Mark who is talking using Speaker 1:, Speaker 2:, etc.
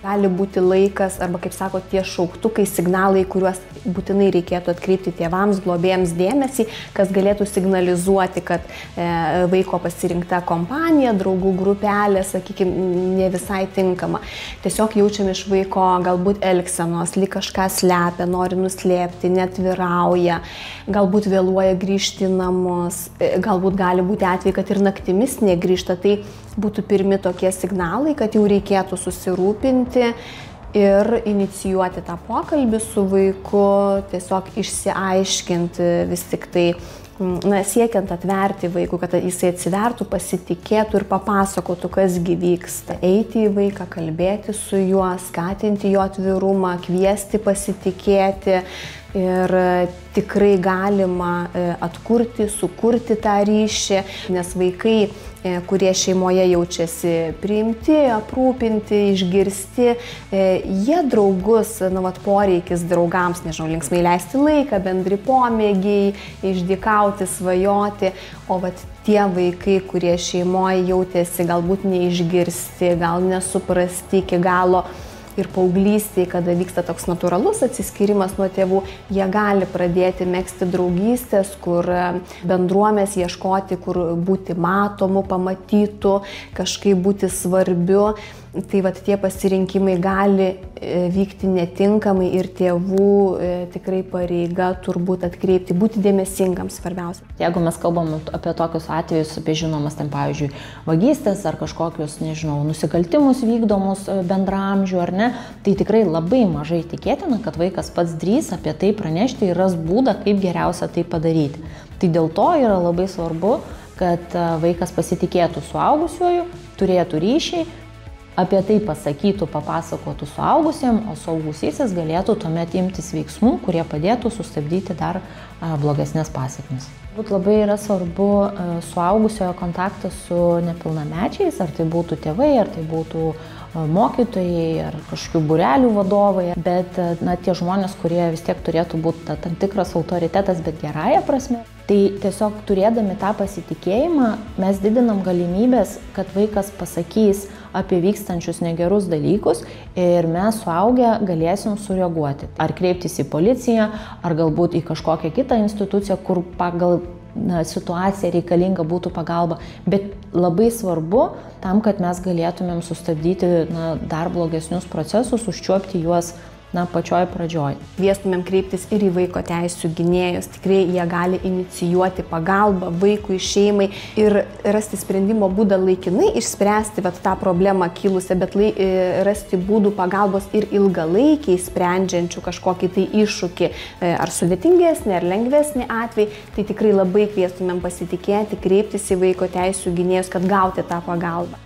Speaker 1: Gali būti laikas, arba kaip sako, tie šauktukai, signalai, kuriuos būtinai reikėtų atkreipti tėvams, globėjams dėmesį, kas galėtų signalizuoti, kad vaiko pasirinkta kompanija, draugų grupelė, sakykime, ne visai tinkama. Tiesiog jaučiam iš vaiko galbūt elgsenos, lyg kažką slepia, nori nuslėpti, netvirauja, galbūt vėluoja grįžti į namus, galbūt gali būti atvejai, kad ir naktimis negrįžta. Tai būtų pirmi tokie signalai, kad jau reikėtų susirūpinti ir inicijuoti tą pokalbį su vaiku, tiesiog išsiaiškinti vis tik tai, siekiant atverti vaikui, kad jisai atsivertų, pasitikėtų ir papasakotų, kas gi vyksta. Eiti į vaiką, kalbėti su juo, skatinti jo atvirumą, kviesti pasitikėti. Ir tikrai galima atkurti, sukurti tą ryšį, nes vaikai, kurie šeimoje jaučiasi priimti, aprūpinti, išgirsti, jie draugus, poreikis draugams, nežinau, linksmai leisti laiką, bendri pomėgiai, išdykauti, svajoti, o tie vaikai, kurie šeimoje jautėsi galbūt neišgirsti, gal nesuprasti iki galo, ir paauglystėje, kada vyksta toks natūralus atsiskyrimas nuo tėvų, jie gali pradėti megzti draugystės, kur bendruomės ieškoti, kur būti matomu, pamatytu, kažkaip būti svarbiu. Tai tie pasirinkimai gali vykti netinkamai ir tėvų tikrai pareiga turbūt atkreipti, būti dėmesingam svarbiausia.
Speaker 2: Jeigu mes kalbam apie tokius atvejus, apie žinomas, pavyzdžiui, vagystės ar kažkokius, nusikaltimus vykdomus bendramžių ar ne, tai tikrai labai mažai tikėtina, kad vaikas pats drįs apie tai pranešti ir ras būdą, kaip geriausia tai padaryti. Tai dėl to yra labai svarbu, kad vaikas pasitikėtų suaugusiuoju, turėtų ryšį, apie tai pasakytų, papasakotų suaugusiem, o suaugusysis galėtų tuomet imtis veiksmų, kurie padėtų sustabdyti dar blogesnės pasekmes. Labai yra svarbu suaugusiojo kontaktas su nepilnamečiais, ar tai būtų tėvai, ar tai būtų mokytojai, ar kažkokių būrelių vadovai, bet tie žmonės, kurie vis tiek turėtų būti tam tikras autoritetas, bet gerąja prasme. Tai tiesiog turėdami tą pasitikėjimą, mes didinam galimybės, kad vaikas pasakys apie vykstančius negerus dalykus ir mes suaugę galėsim sureaguoti. Ar kreiptis į policiją, ar galbūt į kažkokią kitą instituciją, kur pagal situacija reikalinga būtų pagalba. Bet labai svarbu tam, kad mes galėtumėm sustabdyti dar blogesnius procesus, užčiuopti juos pačioj pradžioj.
Speaker 1: Kviestumėm kreiptis ir į vaiko teisių gynėjus. Tikrai jie gali inicijuoti pagalbą vaikui, šeimai ir rasti sprendimo būdą laikinai išspręsti tą problemą kilusią, bet rasti būdų pagalbos ir ilgalaikiai sprendžiančių kažkokį tai iššūkį, ar sudėtingesnį, ar lengvesnį atvejį. Tai tikrai labai kviestumėm pasitikėti, kreiptis į vaiko teisių gynėjus, kad gauti tą pagalbą.